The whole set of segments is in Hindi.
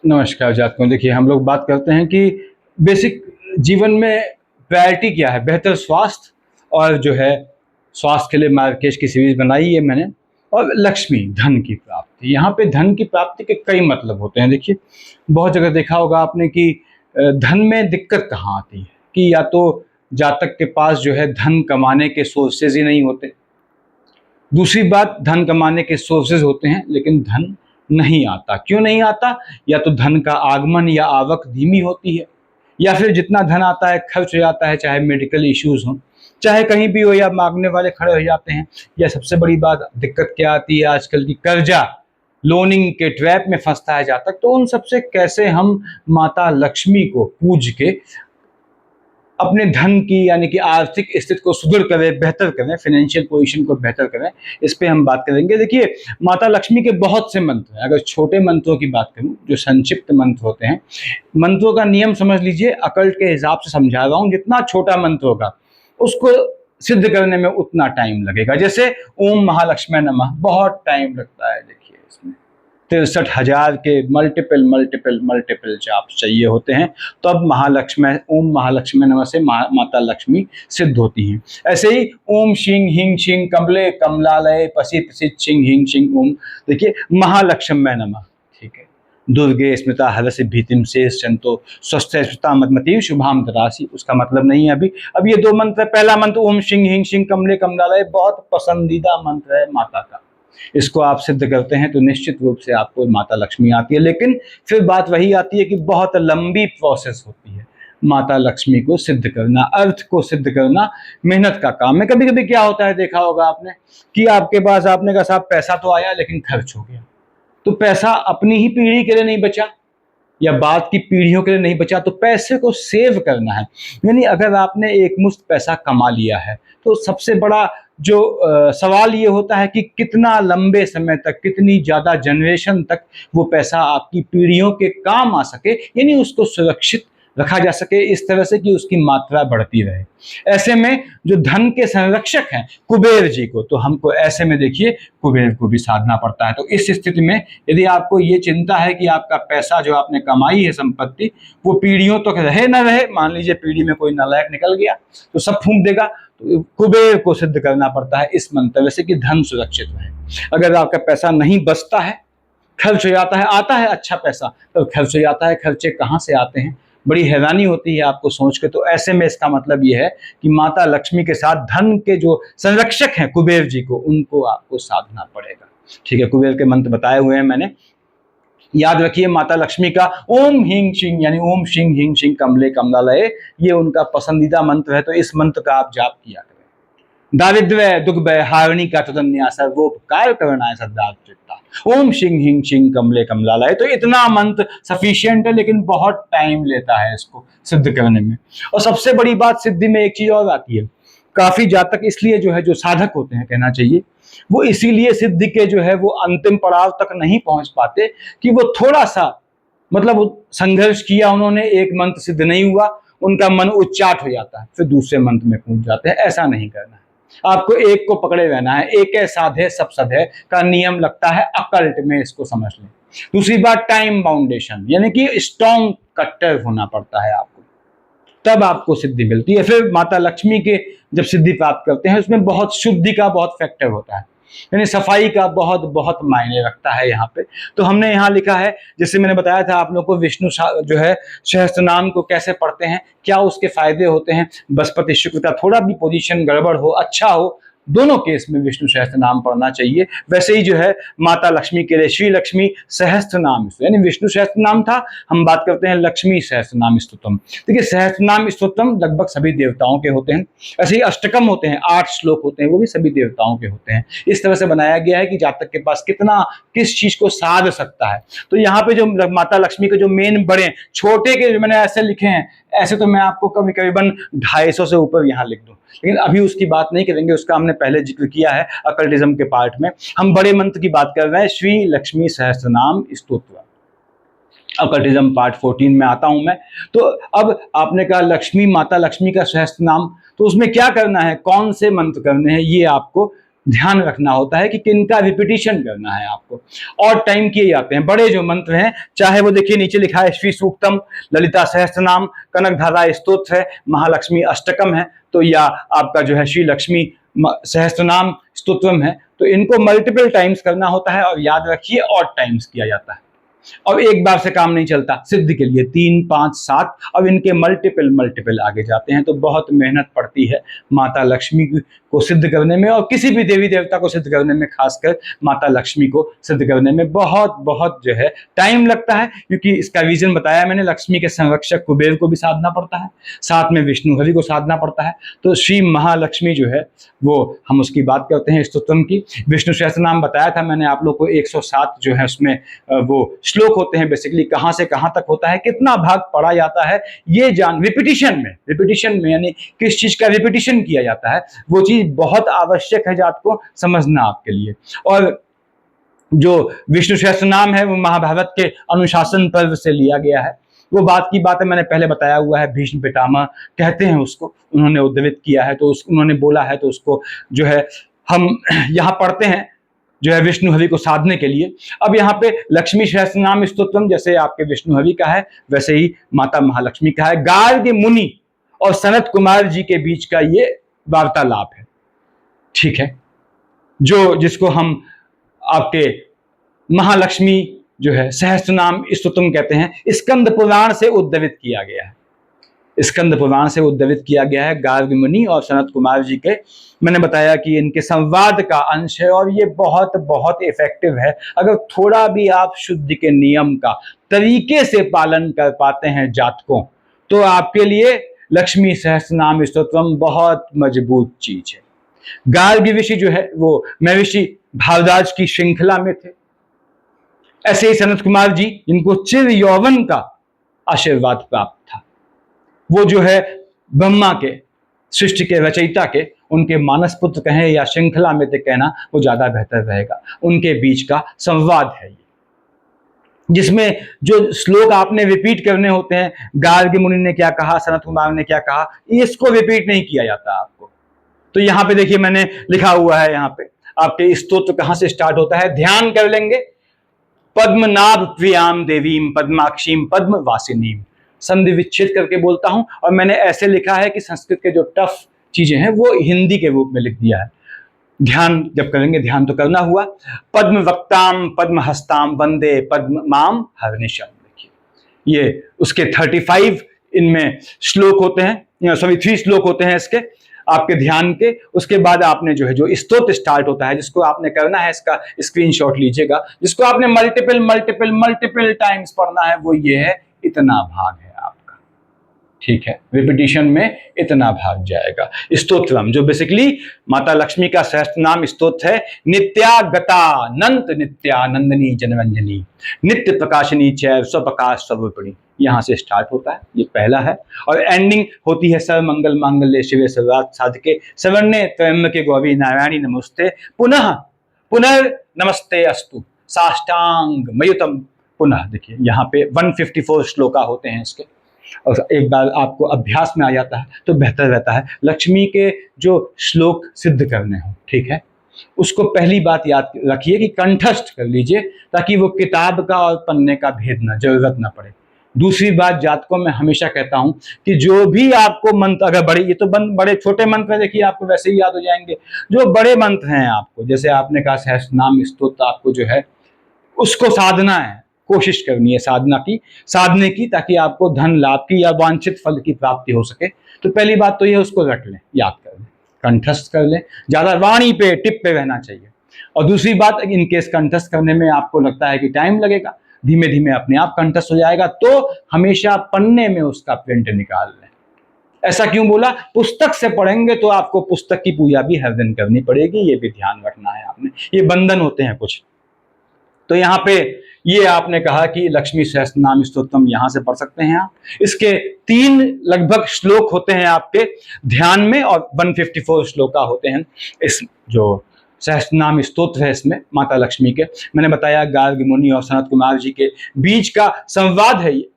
नमस्कार जातकों। देखिए, हम लोग बात करते हैं कि बेसिक जीवन में प्रायोरिटी क्या है। बेहतर स्वास्थ्य और जो है स्वास्थ्य के लिए मार्केश की सीरीज बनाई है मैंने। और लक्ष्मी, धन की प्राप्ति। यहाँ पे धन की प्राप्ति के कई मतलब होते हैं। देखिए, बहुत जगह देखा होगा आपने कि धन में दिक्कत कहाँ आती है कि या तो जातक के पास जो है धन कमाने के सोर्सेज ही नहीं होते। दूसरी बात, धन कमाने के सोर्सेज होते हैं लेकिन धन नहीं आता। क्यों नहीं आता? या तो धन का आगमन या आवक धीमी होती है, या फिर जितना धन आता है खर्च हो जाता है, चाहे मेडिकल इश्यूज हों, चाहे कहीं भी हो, या मांगने वाले खड़े हो जाते हैं। या सबसे बड़ी बात, दिक्कत क्या आती है आजकल की, कर्जा, लोनिंग के ट्रैप में फंसता है जातक। तो उन सबसे कैसे हम माता लक्ष्मी को पूज के अपने धन की यानी कि आर्थिक स्थिति को सुदृढ़ करें, बेहतर करें, फाइनेंशियल पोजीशन को बेहतर करें, इस पे हम बात करेंगे। देखिए, माता लक्ष्मी के बहुत से मंत्र हैं। अगर छोटे मंत्रों की बात करूं, जो संक्षिप्त मंत्र होते हैं, मंत्रों का नियम समझ लीजिए, अकल्ट के हिसाब से समझा रहा हूं। जितना छोटा मंत्र होगा उसको सिद्ध करने में उतना टाइम लगेगा। जैसे ओम महालक्ष्मी नमः, बहुत टाइम लगता है। देखिए, इसमें 63,000 के मल्टीपल मल्टीपल मल्टीपल जाप चाहिए होते हैं, तो अब महालक्ष्मी, ओम महालक्ष्मी नमः से माता लक्ष्मी सिद्ध होती हैं। ऐसे ही ओम शिंग हिंग शिंग कमले कमलालय पसी प्रसिद्ध शिंग हिंग शिंग ओम। देखिए, महालक्ष्मी नमः, ठीक है। दुर्गे स्मृता हरसि भीतिम से संतो स्वस्थ स्मृता मदमती शुभाम ददासी, उसका मतलब नहीं है अभी। अब ये दो मंत्र, पहला मंत्र ओम शिंग हिंग शिंग कमले कमलालय, बहुत पसंदीदा मंत्र है माता का। इसको आप सिद्ध करते हैं तो निश्चित रूप से आपको माता लक्ष्मी आती है। लेकिन फिर बात वही आती है कि बहुत लंबी प्रोसेस होती है माता लक्ष्मी को सिद्ध करना, अर्थ को सिद्ध करना मेहनत का काम है। कभी कभी क्या होता है, देखा होगा आपने कि आपके पास, आपने कहा साहब पैसा तो आया लेकिन खर्च हो गया। तो पैसा अपनी ही पीढ़ी के लिए नहीं बचा या बाद की पीढ़ियों के लिए नहीं बचा, तो पैसे को सेव करना है। यानी अगर आपने एक मुश्त पैसा कमा लिया है तो सबसे बड़ा जो सवाल ये होता है कि कितना लंबे समय तक, कितनी ज़्यादा जनरेशन तक वो पैसा आपकी पीढ़ियों के काम आ सके, यानी उसको सुरक्षित रखा जा सके इस तरह से कि उसकी मात्रा बढ़ती रहे। ऐसे में जो धन के संरक्षक हैं कुबेर जी को, तो हमको ऐसे में देखिए कुबेर को भी साधना पड़ता है। तो इस स्थिति में यदि आपको ये चिंता है कि आपका पैसा जो आपने कमाई है संपत्ति, वो पीढ़ियों तक रहे ना रहे, मान लीजिए पीढ़ी में कोई नालायक निकल गया तो सब फूंक देगा, तो कुबेर को सिद्ध करना पड़ता है इस मंत्र से कि धन सुरक्षित रहे। अगर आपका पैसा नहीं बचता है, खर्च हो जाता है, आता है अच्छा पैसा तो खर्च हो जाता है, खर्चे कहाँ से आते हैं, बड़ी हैरानी होती है आपको सोच के। तो ऐसे में इसका मतलब ये है कि माता लक्ष्मी के साथ धन के जो संरक्षक हैं कुबेर जी को, उनको आपको साधना पड़ेगा। ठीक है, कुबेर के मंत्र बताए हुए हैं मैंने, याद रखिए। माता लक्ष्मी का ओम हिंग शिंग यानी ओम शिंग हिंग शिंग कमले कमलालय, ये उनका पसंदीदा मंत्र है, तो इस मंत्र का आप जाप किया करें। दारिद्र्य दुख भय हारिणी का तदन्या सर्वोपकार करना सद्दात चित्ता, ओम शिंग हिंग शिंग कमले कमलालय। तो इतना मंत्र सफिशियंट है, लेकिन बहुत टाइम लेता है इसको सिद्ध करने में। और सबसे बड़ी बात, सिद्धि में एक चीज और आती है, काफी जातक इसलिए जो है, जो साधक होते हैं कहना चाहिए, वो इसीलिए सिद्धि के जो है वो अंतिम पड़ाव तक नहीं पहुंच पाते कि वो थोड़ा सा मतलब संघर्ष किया उन्होंने, एक मंत्र सिद्ध नहीं हुआ, उनका मन उच्चाट हो जाता है, फिर दूसरे मंत्र में कूद जाते हैं। ऐसा नहीं करना है, आपको एक को पकड़े रहना है। एक साधे सब सधे का नियम लगता है अकल्ट में, इसको समझ लें। दूसरी बात, टाइम बाउंडेशन, यानी कि स्ट्रॉन्ग कट्टर होना पड़ता है आपको, तब आपको सिद्धि मिलती है। फिर माता लक्ष्मी के जब सिद्धि प्राप्त करते हैं, उसमें बहुत शुद्धि का बहुत फैक्टर होता है, यानी सफाई का बहुत बहुत मायने रखता है यहाँ पे। तो हमने यहाँ लिखा है, जैसे मैंने बताया था आप लोग को, विष्णु जो है सहस्त्र नाम को कैसे पढ़ते हैं, क्या उसके फायदे होते हैं। बृहस्पति शुक्र का थोड़ा भी पोजीशन गड़बड़ हो, अच्छा हो, दोनों केस में विष्णु सहस्त्र नाम पढ़ना चाहिए। वैसे ही जो है माता लक्ष्मी के लिए श्री लक्ष्मी सहस्त्र नाम, यानी विष्णु सहस्त्र नाम था, हम बात करते हैं लक्ष्मी सहस्त्र नाम स्तोत्रम। देखिए, सहस्त्र नाम स्तोत्रम लगभग सभी देवताओं के होते हैं। ऐसे ही अष्टकम होते हैं, 8 श्लोक होते हैं, वो भी सभी देवताओं के होते हैं। इस तरह से बनाया गया है कि जातक के पास कितना किस चीज को साध सकता है। तो यहाँ पे जो माता लक्ष्मी के जो मेन बड़े, छोटे के मैंने ऐसे लिखे हैं, ऐसे तो मैं आपको कभी करीबन 250 से ऊपर यहाँ लिख दूं, लेकिन अभी उसकी बात नहीं करेंगे, उसका हमने पहले जिक्र किया है अकल्टिज्म के पार्ट में। हम बड़े मंत्र की बात कर रहे हैं, श्री लक्ष्मी सहस्त्र नाम स्तोत्र, अकल्टिज्म पार्ट 14 में आता हूं मैं। तो अब आपने कहा लक्ष्मी, माता लक्ष्मी का सहस्त्र नाम, तो उसमें क्या करना है, कौन से मंत्र करने हैं, ये आपको ध्यान रखना होता है कि किनका रिपीटिशन करना है आपको। और टाइम किए जाते हैं बड़े जो मंत्र हैं, चाहे वो देखिए नीचे लिखा है श्री सूक्तम, ललिता सहस्त्रनाम, कनकधारा स्तोत्र है, महालक्ष्मी अष्टकम है, तो या आपका जो है श्री लक्ष्मी सहस्त्रनाम स्तोत्रम है, तो इनको मल्टीपल टाइम्स करना होता है। और याद रखिए ऑड टाइम्स किया जाता है। अब एक बार से काम नहीं चलता, सिद्ध के लिए 3, 5, 7, अब इनके मल्टीपल मल्टीपल आगे जाते हैं, तो बहुत मेहनत पड़ती है माता लक्ष्मी को सिद्ध करने में, और किसी भी देवी देवता को सिद्ध करने में, खासकर माता लक्ष्मी को सिद्ध करने में बहुत बहुत जो है टाइम लगता है। क्योंकि इसका रीजन बताया मैंने, लक्ष्मी के संरक्षक कुबेर को भी साधना पड़ता है, साथ में विष्णु हरि को साधना पड़ता है। तो श्री महालक्ष्मी जो है वो हम उसकी बात करते हैं स्तोत्रम की। विष्णु सहस्त्र नाम बताया था मैंने आप लोग को, 107 जो है उसमें वो श्लोक होते हैं। बेसिकली कहां से कहां तक होता है, कितना भाग पढ़ा जाता है, ये जान रिपीटिशन में यानी किस चीज का रिपीटिशन किया जाता है, वो चीज बहुत आवश्यक है जात को समझना आपके लिए। और जो विष्णु सहस्त्र नाम है वो महाभारत के अनुशासन पर्व से लिया गया है। वो बात की बात है, मैंने पहले बताया हुआ है, भीष्म पितामह कहते हैं उसको, उन्होंने उद्धृत किया है, तो उन्होंने बोला है, तो उसको जो है हम यहाँ पढ़ते हैं जो है विष्णु हरि को साधने के लिए। अब यहाँ पे लक्ष्मी सहस्त्रनाम स्तोत्रम जैसे आपके विष्णु हरि का है, वैसे ही माता महालक्ष्मी का है। गार्ग मुनि और सनत कुमार जी के बीच का ये वार्तालाप है, ठीक है, जो जिसको हम आपके महालक्ष्मी जो है सहस्त्रनाम स्तोत्रम कहते हैं, स्कंद पुराण से उद्धृत किया गया है। स्कंद पुराण से उद्धृत किया गया है गार्ग मुनि और सनत कुमार जी के। मैंने बताया कि इनके संवाद का अंश है, और ये बहुत बहुत इफेक्टिव है। अगर थोड़ा भी आप शुद्धि के नियम का तरीके से पालन कर पाते हैं जातकों, तो आपके लिए लक्ष्मी सहस्त्रनाम स्तोत्रम बहुत मजबूत चीज है। गार्ग ऋषि जो है वो महर्षि भारद्वाज की श्रृंखला में थे। ऐसे ही सनत कुमार जी, जिनको चिर यौवन का आशीर्वाद प्राप्त था, वो जो है ब्रह्मा के, सृष्टि के रचयिता के, उनके मानस पुत्र कहें या श्रृंखला में कहना वो ज्यादा बेहतर रहेगा। उनके बीच का संवाद है ये, जिसमें जो श्लोक आपने रिपीट करने होते हैं, गार्ग मुनि ने क्या कहा, सनत कुमार ने क्या कहा, इसको रिपीट नहीं किया जाता आपको। तो यहाँ पे देखिए मैंने लिखा हुआ है, यहाँ पे आपके स्तोत्र कहां से स्टार्ट होता है, ध्यान कर लेंगे। पद्मनाभ प्रियाम देवीम पद्माक्षीम पद्म वासिनीम, संधि विच्छेद करके बोलता हूं, और मैंने ऐसे लिखा है कि संस्कृत के जो टफ चीजें हैं वो हिंदी के रूप में लिख दिया है। ध्यान जब करेंगे, ध्यान तो करना हुआ। पद्म वक्ताम पद्म हस्ताम वंदे पद्म माम हर्निशम, देखिए ये उसके 35 इनमें श्लोक होते हैं, सॉरी 3 श्लोक होते हैं इसके आपके ध्यान के। उसके बाद आपने जो है जो स्तोत्र स्टार्ट होता है, जिसको आपने करना है, इसका स्क्रीनशॉट लीजिएगा, जिसको आपने मल्टीपल मल्टीपल मल्टीपल टाइम्स पढ़ना है, वो ये है, इतना भाग है आपका, ठीक है, रिपीटिशन में इतना भाग जाएगा। स्तोत्रम जो बेसिकली माता लक्ष्मी का सहस्त्रनाम स्तोत्र है। नित्यागतानंत नित्यानंदनी जनरंजनी नित्य प्रकाशनी चैव स्वप्रकाश स्वरूपिणी, यहां से स्टार्ट होता है, ये पहला है। और एंडिंग होती है सर्व मंगल मांगल्ये शिवे सर्वार्थ साधके शरण्ये त्र्यंबके गौरी नारायणी नमोस्ते पुनः पुनर्नमस्ते अस्तु साष्टांग मयुतम पुनः। देखिए यहाँ पे 154 श्लोका होते हैं इसके, और एक बार आपको अभ्यास में आ जाता है तो बेहतर रहता है। लक्ष्मी के जो श्लोक सिद्ध करने हो, ठीक है, उसको पहली बात याद रखिए कि कंठस्थ कर लीजिए, ताकि वो किताब का और पन्ने का भेद ना, जरूरत ना पड़े। दूसरी बात, जातकों में हमेशा कहता हूं कि जो भी आपको मंत्र, अगर बड़े, ये तो बड़े छोटे मंत्र देखिए आपको वैसे ही याद हो जाएंगे, जो बड़े मंत्र हैं आपको, जैसे आपने कहा सहस्त्रनाम स्तोत्र, आपको जो है उसको साधना है, कोशिश करनी है साधने की, ताकि आपको धन लाभ की या वांछित फल की प्राप्ति हो सके। तो पहली बात तो ये, उसको रट लें, याद कर लें, कंठस्थ कर लें, ज्यादा वाणी पे, टिप पे रहना चाहिए। और दूसरी बात, इनकेस कंठस्थ करने में आपको लगता है कि टाइम लगेगा, धीमे धीमे अपने आप कंठस्थ हो जाएगा, तो हमेशा पन्ने में उसका प्रिंट निकाल लें। ऐसा क्यों बोला, पुस्तक से पढ़ेंगे तो आपको पुस्तक की पूजा भी हर दिन करनी पड़ेगी, ये भी ध्यान रखना है आपने, ये बंधन होते हैं कुछ। तो यहाँ पे ये आपने कहा कि लक्ष्मी सहस्त्रनाम स्तोत्रम यहां से पढ़ सकते हैं आप। इसके 3 लगभग श्लोक होते हैं आपके ध्यान में, और 154 श्लोका होते हैं इस जो सहस्त्रनाम स्तोत्र है इसमें माता लक्ष्मी के। मैंने बताया गार्ग मुनि और सनत कुमार जी के बीच का संवाद है ये।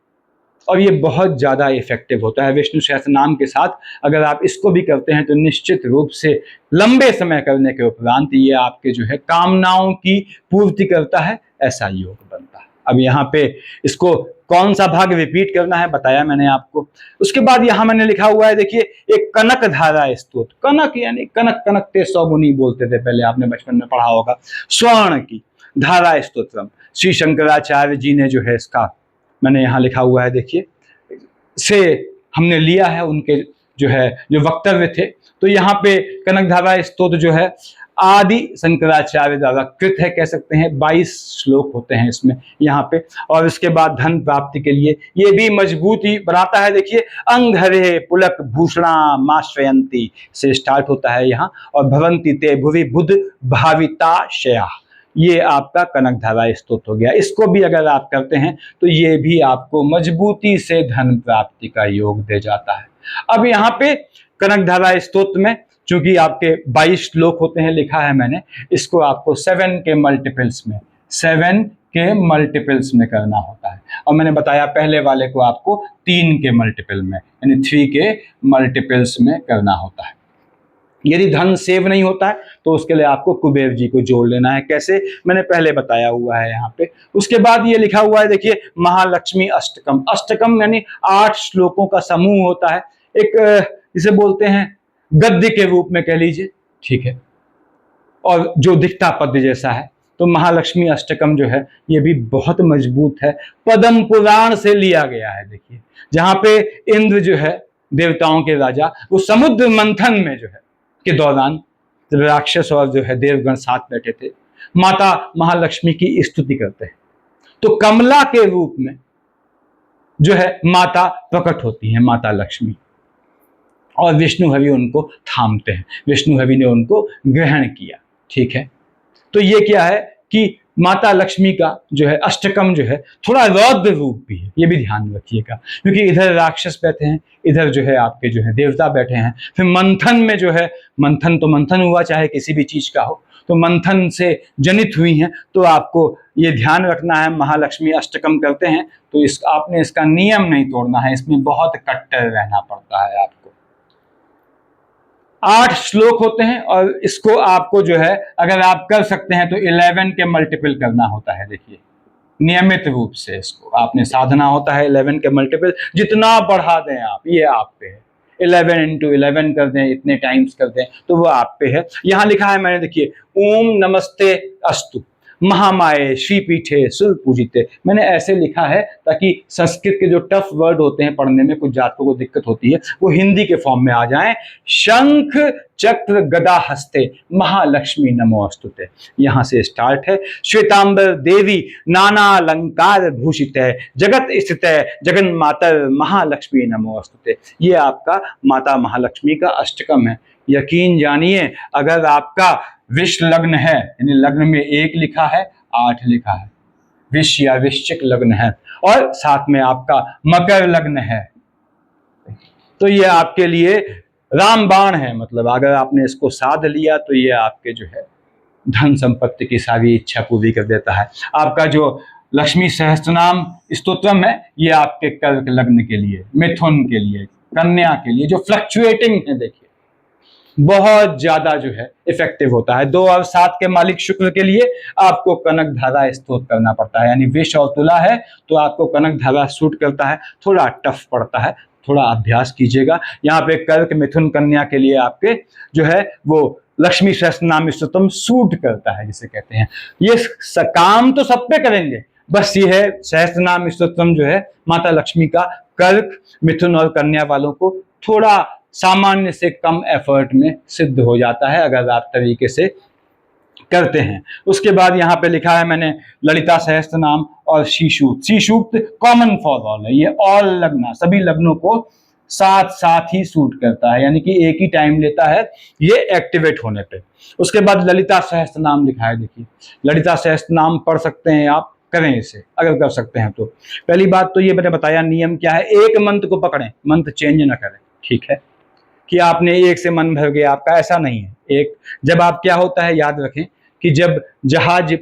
और ये बहुत ज़्यादा इफेक्टिव होता है। विष्णु सहस्त्रनाम के साथ अगर आप इसको भी करते हैं तो निश्चित रूप से लंबे समय करने के उपरांत ये आपके जो है कामनाओं की पूर्ति करता है, ऐसा योग बनता है। अब यहाँ पे इसको कौन सा भाग रिपीट करना है बताया मैंने आपको। उसके बाद यहाँ मैंने लिखा हुआ है, देखिए, एक कनक धारा स्तोत्र। कनक यानी कनक, कनक ते सौ मुनि बोलते थे पहले, आपने बचपन में पढ़ा होगा। स्वर्ण की धारा स्तोत्रम, श्री शंकराचार्य जी ने जो है इसका मैंने यहाँ लिखा हुआ है, देखिए, से हमने लिया है, उनके जो है जो वक्तव्य थे। तो यहाँ पे कनक धारा स्तोत्र जो है आदि शंकराचार्य द्वारा कृत है, कह सकते हैं। 22 श्लोक होते हैं इसमें यहाँ पे। और इसके बाद धन प्राप्ति के लिए ये भी मजबूती बनाता है। देखिए, अंगहरे पुलक भूषणा माश्रयंती से स्टार्ट होता है यहाँ, और भवंती ते भुवि बुध भाविताशया, ये आपका कनक धारा स्तोत्र हो गया। इसको भी अगर आप करते हैं तो ये भी आपको मजबूती से धन प्राप्ति का योग दे जाता है। अब यहाँ पे कनक धारा स्तोत्र में चूंकि आपके 22 श्लोक होते हैं, लिखा है मैंने, इसको आपको 7 के मल्टीपल्स में, 7 के मल्टीपल्स में करना होता है। और मैंने बताया पहले वाले को आपको 3 के मल्टीपल में, यानी 3 के मल्टीपल्स में करना होता है। यदि धन सेव नहीं होता है तो उसके लिए आपको कुबेर जी को जोड़ लेना है। कैसे, मैंने पहले बताया हुआ है यहाँ पे। उसके बाद ये लिखा हुआ है, देखिए, महालक्ष्मी अष्टकम। अष्टकम यानी 8 श्लोकों का समूह होता है, एक इसे बोलते हैं गद्य के रूप में कह लीजिए, ठीक है, और जो दिखता पद्य जैसा है। तो महालक्ष्मी अष्टकम जो है ये भी बहुत मजबूत है, पद्म पुराण से लिया गया है। देखिए, जहां पे इंद्र जो है देवताओं के राजा, वो समुद्र मंथन में जो है के दौरान जब राक्षस और जो है देवगण साथ बैठे थे, माता महालक्ष्मी की स्तुति करते हैं, तो कमला के रूप में जो है माता प्रकट होती है, माता लक्ष्मी, और विष्णु हरि उनको थामते हैं। विष्णु हरि ने उनको ग्रहण किया, ठीक है। तो ये क्या है कि माता लक्ष्मी का जो है अष्टकम जो है थोड़ा रौद्र रूप भी है, ये भी ध्यान रखिएगा, क्योंकि इधर राक्षस बैठे हैं, इधर जो है आपके जो है देवता बैठे हैं। फिर मंथन में जो है, मंथन तो मंथन हुआ चाहे किसी भी चीज का हो, तो मंथन से जनित हुई हैं। तो आपको ये ध्यान रखना है, महालक्ष्मी अष्टकम करते हैं तो आपने इसका नियम नहीं तोड़ना है, इसमें बहुत कट्टर रहना पड़ता है आपको। 8 श्लोक होते हैं और इसको आपको जो है अगर आप कर सकते हैं तो 11 के मल्टीपल करना होता है। देखिए, नियमित रूप से इसको आपने साधना होता है 11 के मल्टीपल, जितना बढ़ा दें आप, ये आप पे है। 11 इंटू 11 कर दें, इतने टाइम्स कर दें, तो वो आप पे है। यहां लिखा है मैंने, देखिए, ओम नमस्ते अस्तु महामाये श्रीपीठे सुर पूजिते। मैंने ऐसे लिखा है ताकि संस्कृत के जो टफ वर्ड होते हैं पढ़ने में, कुछ जातकों को दिक्कत होती है, वो हिंदी के फॉर्म में आ जाएं। शंख चक्र गदा हस्ते महालक्ष्मी नमोस्तुते, यहां से स्टार्ट है। श्वेतांबर देवी नाना अलंकार भूषित है, जगत स्थित है जगन मातर महालक्ष्मी नमोस्तुते। ये आपका माता महालक्ष्मी का अष्टकम है। यकीन जानिए, अगर आपका विष लग्न है, यानी लग्न में 1 लिखा है, 8 लिखा है, विष या वृश्चिक लग्न है, और साथ में आपका मकर लग्न है, तो ये आपके लिए रामबाण है। मतलब अगर आपने इसको साध लिया तो ये आपके जो है धन संपत्ति की सारी इच्छा पूरी कर देता है। आपका जो लक्ष्मी सहस्त्रनाम स्तोत्रम है, ये आपके कर्क लग्न के लिए, मिथुन के लिए, कन्या के लिए, जो फ्लक्चुएटिंग है, देखिए बहुत ज्यादा जो है इफेक्टिव होता है। 2 और 7 के मालिक शुक्र के लिए आपको कनक धारा स्तोत्र करना पड़ता है, यानी विष और तुला है तो आपको कनक धारा सूट करता है, थोड़ा टफ पड़ता है, थोड़ा अभ्यास कीजिएगा। यहाँ पे कर्क मिथुन कन्या के लिए आपके जो है वो लक्ष्मी सहस्त्रनाम स्तोत्रम सूट करता है, जिसे कहते हैं। ये काम तो सब पे करेंगे, बस ये है सहस्त्रनाम स्तोत्रम जो है माता लक्ष्मी का कर्क मिथुन और कन्या वालों को थोड़ा सामान्य से कम एफर्ट में सिद्ध हो जाता है अगर आप तरीके से करते हैं। उसके बाद यहाँ पे लिखा है मैंने ललिता सहस्त्रनाम और शीशूक्त। शीशूक्त कॉमन फॉर ऑल है, ये ऑल लग्न, सभी लग्नों को साथ साथ ही सूट करता है, यानी कि एक ही टाइम लेता है ये एक्टिवेट होने पे। उसके बाद ललिता सहस्त्रनाम लिखा है, देखिए ललिता सहस्त्रनाम पढ़ सकते हैं आप, करें इसे अगर कर सकते हैं तो। पहली बात तो ये मैंने बताया नियम क्या है, एक मंत्र को पकड़ें, मंत्र चेंज ना करें, ठीक है, कि आपने एक से मन भर गया आपका, ऐसा नहीं है। एक जब आप क्या होता है याद रखें कि जब जहाज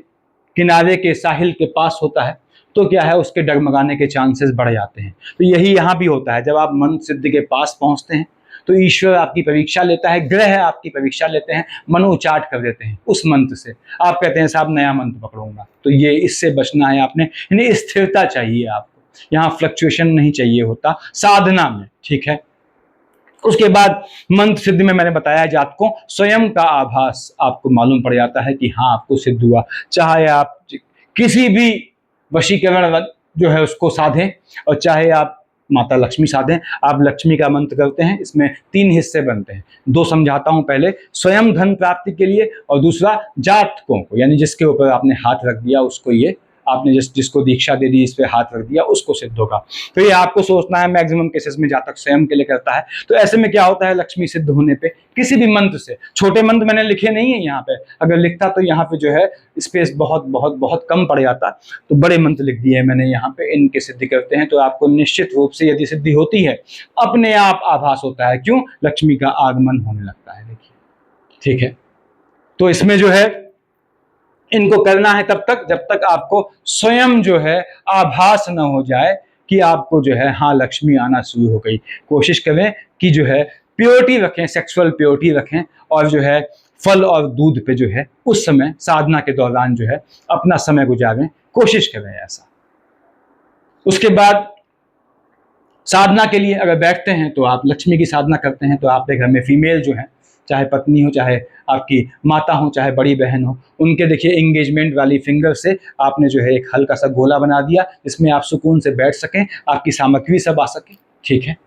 किनारे के साहिल के पास होता है तो क्या है, उसके डगमगाने के चांसेस बढ़ जाते हैं। तो यही यहाँ भी होता है, जब आप मंत्र सिद्धि के पास पहुंचते हैं तो ईश्वर आपकी परीक्षा लेता है, ग्रह आपकी परीक्षा लेते हैं, मनोचाट कर देते हैं उस मंत्र से। आप कहते हैं साहब नया मंत्र पकड़ूंगा, तो ये इससे बचना है आपने, यानी स्थिरता चाहिए आपको, यहाँ फ्लक्चुएशन नहीं चाहिए होता साधना में, ठीक है। उसके बाद मंत्र सिद्धि में मैंने बताया जातकों स्वयं का आभास आपको मालूम पड़ जाता है कि हाँ आपको सिद्ध हुआ, चाहे आप किसी भी वशीकरण जो है उसको साधें और चाहे आप माता लक्ष्मी साधें। आप लक्ष्मी का मंत्र करते हैं, इसमें 3 हिस्से बनते हैं, 2 समझाता हूं। पहले स्वयं धन प्राप्ति के लिए और दूसरा जातकों को, यानी जिसके ऊपर आपने हाथ रख दिया उसको, ये आपने जिसको दीक्षा दे दी, इस पे हाथ रख दिया, उसको सिद्ध होगा। तो ये आपको सोचना है, मैक्सिमम केसेस में जातक स्वयं के लिए करता है। तो ऐसे में क्या होता है, लक्ष्मी सिद्ध होने पे किसी भी मंत्र से, छोटे मंत्र मैंने लिखे नहीं है यहाँ पे, अगर लिखता तो यहाँ पे जो है स्पेस बहुत बहुत बहुत कम पड़ जाता, तो बड़े मंत्र लिख दिए हैं मैंने यहाँ पे, इनके सिद्धि करते हैं तो आपको निश्चित रूप से यदि सिद्धि होती है अपने आप आभास होता है। क्यों? लक्ष्मी का आगमन होने लगता है, देखिए, ठीक है। तो इसमें जो है इनको करना है तब तक जब तक आपको स्वयं जो है आभास न हो जाए कि आपको जो है हाँ लक्ष्मी आना शुरू हो गई। कोशिश करें कि जो है प्योरिटी रखें, सेक्सुअल प्योरिटी रखें, और जो है फल और दूध पे जो है उस समय साधना के दौरान जो है अपना समय गुजारें, कोशिश करें ऐसा। उसके बाद साधना के लिए अगर बैठते हैं तो आप लक्ष्मी की साधना करते हैं, तो आपके घर में फीमेल जो है, चाहे पत्नी हो, चाहे आपकी माता हो, चाहे बड़ी बहन हो, उनके देखिए एंगेजमेंट वाली फिंगर से आपने जो है एक हल्का सा गोला बना दिया, जिसमें आप सुकून से बैठ सकें, आपकी सामग्री सब आ सके, ठीक है,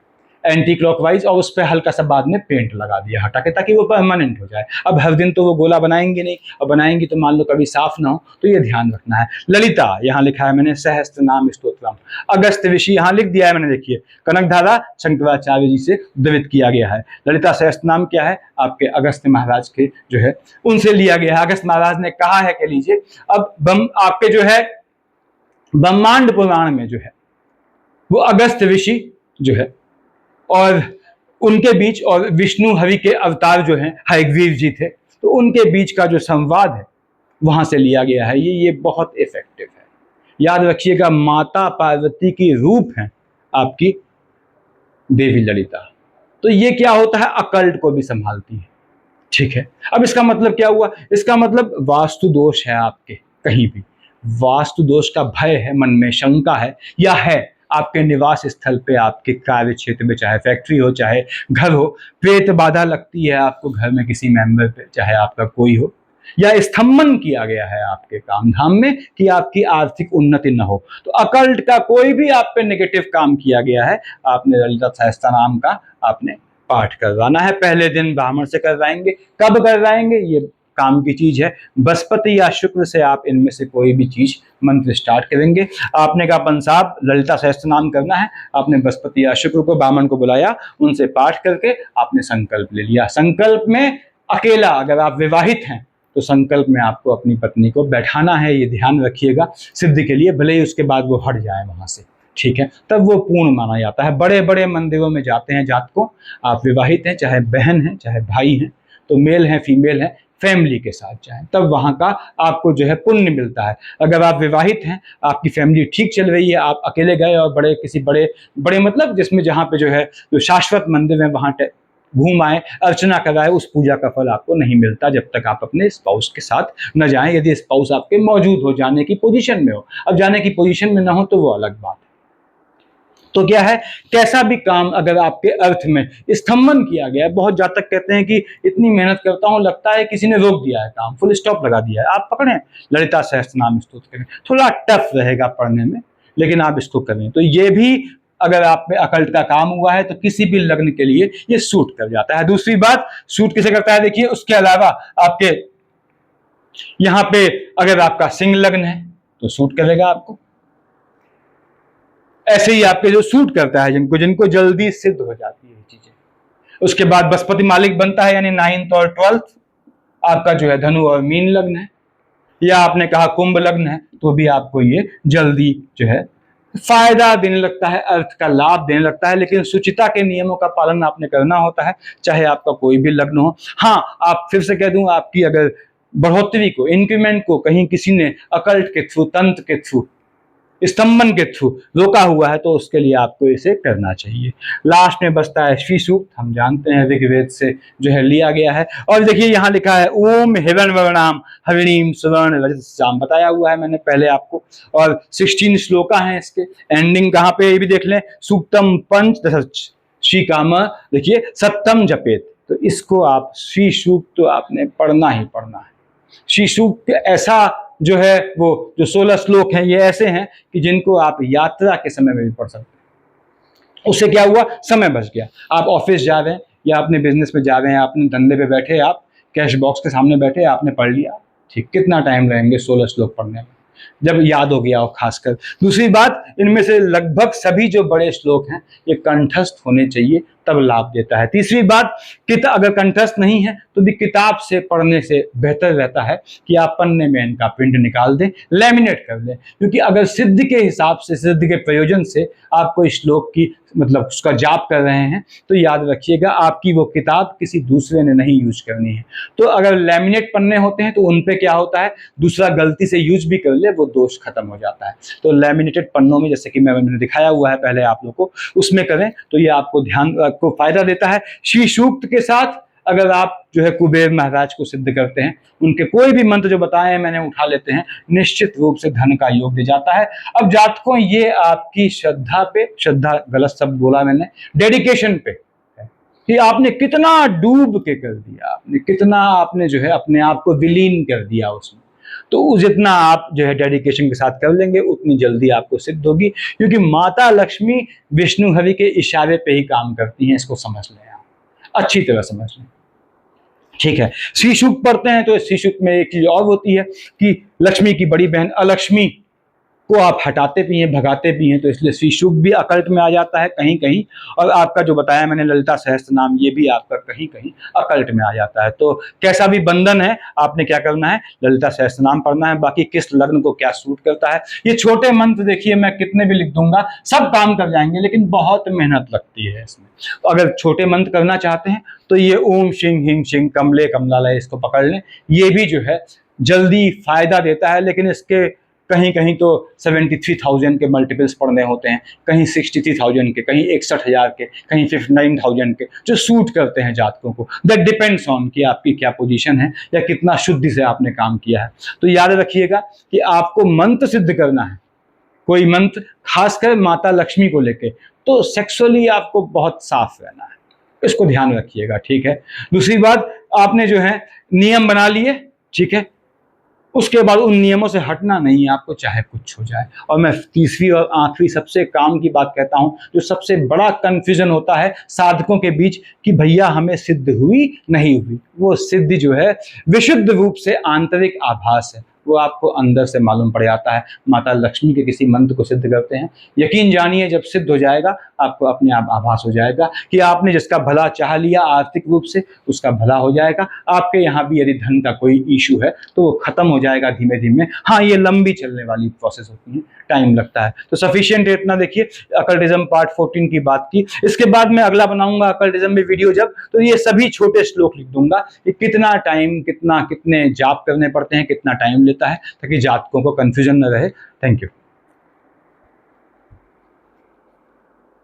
एंटी क्लॉकवाइज, और उस पर हल्का सा बाद में पेंट लगा दिया हटा के, ताकि वो परमानेंट हो जाए। अब हर दिन तो वो गोला बनाएंगे नहीं, और बनाएंगे तो मान लो कभी साफ ना हो, तो ये ध्यान रखना है। ललिता यहाँ लिखा है मैंने, सहस्त्र नाम स्तोत्रम, अगस्त ऋषि यहाँ लिख दिया है मैंने, देखिए कनकधारा शंकराचार्य जी से उद्धृत किया गया है। ललिता सहस्त्र नाम क्या है, आपके अगस्त महाराज के जो है उनसे लिया गया है। अगस्त महाराज ने कहा है कि लीजिए, अब आपके जो है ब्रह्मांड पुराण में जो है वो अगस्त ऋषि जो है और उनके बीच, और विष्णु हरि के अवतार जो हैं हयग्रीव जी थे, तो उनके बीच का जो संवाद है वहां से लिया गया है। ये बहुत इफेक्टिव है, याद रखिएगा। माता पार्वती की रूप है आपकी देवी ललिता, तो ये क्या होता है, अकल्ट को भी संभालती है, ठीक है। अब इसका मतलब क्या हुआ, इसका मतलब वास्तु दोष है आपके, कहीं भी वास्तु दोष का भय है, मन में शंका है, या है आपके निवास स्थल पे, आपके कार्य क्षेत्र में, चाहे फैक्ट्री हो चाहे घर हो, प्रेत बाधा लगती है आपको घर में किसी मेंबर पे, चाहे आपका कोई हो, या स्तंभन किया गया है आपके काम धाम में कि आपकी आर्थिक उन्नति न हो, तो अकल्ट का कोई भी आप पे नेगेटिव काम किया गया है, आपने ललिता सहस्त्र नाम का आपने पाठ करवाना है। पहले दिन ब्राह्मण से करवाएंगे, कब करवाएंगे ये काम की चीज है, बृहस्पति या शुक्र से आप इनमें से कोई भी चीज मंत्र स्टार्ट करेंगे। आपने कहा पंसाब ललिता सहस्त्र नाम करना है, आपने बृहस्पति या शुक्र को ब्राह्मण को बुलाया, उनसे पाठ करके आपने संकल्प ले लिया। संकल्प में अकेला, अगर आप विवाहित हैं तो संकल्प में आपको अपनी पत्नी को बैठाना है, ये ध्यान रखिएगा, सिद्धि के लिए, भले ही उसके बाद वो हट जाए वहां से, ठीक है, तब वो पूर्ण माना जाता है। बड़े बड़े मंदिरों में जाते हैं जातकों, आप विवाहित हैं, चाहे बहन हैं चाहे भाई हैं, तो मेल हैं फीमेल हैं, फैमिली के साथ जाएं, तब वहां का आपको जो है पुण्य मिलता है। अगर आप विवाहित हैं, आपकी फैमिली ठीक चल रही है, आप अकेले गए और किसी बड़े बड़े मतलब जिसमें जहाँ पे जो है जो शाश्वत मंदिर है वहां घूम आए, अर्चना कराए, उस पूजा का फल आपको नहीं मिलता जब तक आप अपने स्पाउस के साथ न जाएं, यदि स्पाउस आपके मौजूद हो, जाने की पोजीशन में हो। अब जाने की पोजीशन में ना हो तो वो अलग बात है। तो क्या है, कैसा भी काम अगर आपके अर्थ में स्तंभन किया गया है, बहुत जातक कहते हैं कि इतनी मेहनत करता हूं, लगता है किसी ने रोक दिया है काम, फुल स्टॉप लगा दिया है, आप पकड़ें ललिता सहस्त्र नाम स्तोत्र करें, थोड़ा टफ रहेगा पढ़ने में, लेकिन आप इसको करें। तो ये भी अगर आप में अकल्ट का काम हुआ है तो किसी भी लग्न के लिए ये सूट कर जाता है। दूसरी बात, सूट किसे करता है, देखिए उसके अलावा आपके यहां पे अगर आपका सिंह लग्न है तो सूट करेगा आपको, ऐसे ही आपके जो सूट करता है जिनको जल्दी सिद्ध हो जाती है चीजें। उसके बाद बृहस्पति मालिक बनता है, यानी 9th और 12th आपका जो है धनु और मीन लग्न है, या आपने कहा कुंभ लग्न है, तो भी आपको ये जल्दी जो है फायदा देने लगता है, अर्थ का लाभ देने लगता है, लेकिन सुचिता के नियमों का पालन आपने करना होता है, चाहे आपका कोई भी लग्न हो। हाँ, आप फिर से कह दूं, आपकी अगर बढ़ोतरी को, इंक्रीमेंट को कहीं किसी ने अकल्ट के थ्रू, तंत्र के थ्रू स्तंभन के थ्रू रोका हुआ है, तो उसके लिए आपको इसे करना चाहिए। लास्ट में बचता है श्री सूक्त, हम जानते हैं ऋग्वेद से जो है लिया गया है। और देखिए यहाँ लिखा है ओम हिरण वर्णाम हरिणीम सुवर्ण रजत श्याम, बताया हुआ है मैंने पहले आपको। और 16 श्लोका हैं इसके, एंडिंग कहाँ पे ये भी देख लें, सूक्तम पंच दश श्री काम, देखिए सप्तम जपेत। तो इसको आप श्री सूक्त तो आपने पढ़ना ही पढ़ना है। श्री सूक्त ऐसा जो है वो जो 16 श्लोक हैं ये ऐसे हैं कि जिनको आप यात्रा के समय में भी पढ़ सकते हैं। उससे क्या हुआ, समय बच गया। आप ऑफिस जा रहे हैं या अपने बिजनेस में जा रहे हैं, अपने धंधे पे बैठे, आप कैश बॉक्स के सामने बैठे, आपने पढ़ लिया, ठीक, कितना टाइम लगेंगे 16 श्लोक पढ़ने में, जब याद हो गया हो खासकर। दूसरी बात, इनमें से लगभग सभी जो बड़े श्लोक हैं ये कंठस्थ होने चाहिए, तब लाभ देता है। तीसरी बात, अगर कंठस्थ नहीं है तो भी किताब से पढ़ने से बेहतर रहता है कि आप पन्ने में इनका प्रिंट निकाल दें, लैमिनेट कर लें। क्योंकि अगर सिद्ध के हिसाब से, सिद्ध के प्रयोजन से आप कोई श्लोक की मतलब उसका जाप कर रहे हैं, तो याद रखिएगा आपकी वो किताब किसी दूसरे ने नहीं यूज करनी है। तो अगर लैमिनेट पन्ने होते हैं तो उन पे क्या होता है, दूसरा गलती से यूज भी कर ले, वो दोष खत्म हो जाता है। तो लैमिनेटेड पन्नों में, जैसे कि मैंने दिखाया हुआ है पहले आप लोग को, उसमें करें तो ये आपको आपको फायदा देता है। श्री सूक्त के साथ अगर आप जो है कुबेर महाराज को सिद्ध करते हैं, उनके कोई भी मंत्र जो बताए हैं मैंने उठा लेते हैं, निश्चित रूप से धन का योग दे जाता है। अब जातकों, ये आपकी श्रद्धा पे, श्रद्धा गलत शब्द बोला मैंने, डेडिकेशन पे कि आपने कितना डूब के कर दिया, आपने कितना, आपने जो है अपने आप को विलीन कर दिया उसमें। तो जितना आप जो है डेडिकेशन के साथ कर लेंगे उतनी जल्दी आपको सिद्ध होगी। क्योंकि माता लक्ष्मी विष्णु हरि के इशारे पे ही काम करती हैं, इसको समझ लें आप, अच्छी तरह समझ लें, ठीक है। श्री सूक्त पढ़ते हैं तो श्री सूक्त में एक चीज और होती है कि लक्ष्मी की बड़ी बहन अलक्ष्मी को आप हटाते भी हैं, भगाते भी हैं, तो इसलिए श्री सूक्त भी अकल्ट में आ जाता है कहीं कहीं। और आपका जो बताया मैंने ललिता सहस्त्र नाम, ये भी आपका कहीं कहीं अकल्ट में आ जाता है। तो कैसा भी बंधन है, आपने क्या करना है, ललिता सहस्त्र नाम पढ़ना है। बाकी किस लग्न को क्या सूट करता है, ये छोटे मंत्र देखिए मैं कितने भी लिख दूंगा सब काम कर जाएंगे, लेकिन बहुत मेहनत लगती है इसमें। तो अगर छोटे मंत्र करना चाहते हैं तो ये ओम शिंग हिंग शिंग कमले कमलालय, इसको पकड़ लें, ये भी जो है जल्दी फायदा देता है। लेकिन इसके कहीं कहीं तो 73,000 के मल्टीपल्स पढ़ने होते हैं, कहीं 63,000 के, कहीं 61,000 के, कहीं 59,000 के, जो सूट करते हैं जातकों को। दैट डिपेंड्स ऑन कि आपकी क्या पोजीशन है या कितना शुद्धि से आपने काम किया है। तो याद रखिएगा कि आपको मंत्र सिद्ध करना है, कोई मंत्र खासकर माता लक्ष्मी को लेके, तो सेक्सुअली आपको बहुत साफ रहना है, इसको ध्यान रखिएगा, ठीक है। दूसरी बात, आपने जो है नियम बना लिए, ठीक है, उसके बाद उन नियमों से हटना नहीं है आपको, चाहे कुछ हो जाए। और मैं तीसरी और आखिरी सबसे काम की बात कहता हूं, जो सबसे बड़ा कंफ्यूजन होता है साधकों के बीच कि भैया हमें सिद्ध हुई नहीं हुई। वो सिद्धि जो है विशुद्ध रूप से आंतरिक आभास है, वो आपको अंदर से मालूम पड़ जाता है। माता लक्ष्मी के किसी मंत्र को सिद्ध करते हैं, यकीन जानिए जब सिद्ध हो जाएगा आपको अपने आप आभास हो जाएगा कि आपने जिसका भला चाह लिया आर्थिक रूप से, उसका भला हो जाएगा। आपके यहाँ भी यदि धन का कोई इशू है तो वो खत्म हो जाएगा धीमे धीमे। हाँ, ये लंबी चलने वाली प्रोसेस होती है, टाइम लगता है। तो सफिशिएंट इतना देखिए, अकल्टिज्म पार्ट 14 की बात की। इसके बाद मैं अगला बनाऊंगा अकल्टिज्म में वीडियो जब, तो ये सभी छोटे श्लोक लिख दूंगा कि कितना टाइम, कितने जाप करने पड़ते हैं, कितना टाइम लेता है, ताकि जातकों को कंफ्यूजन न रहे। Thank you.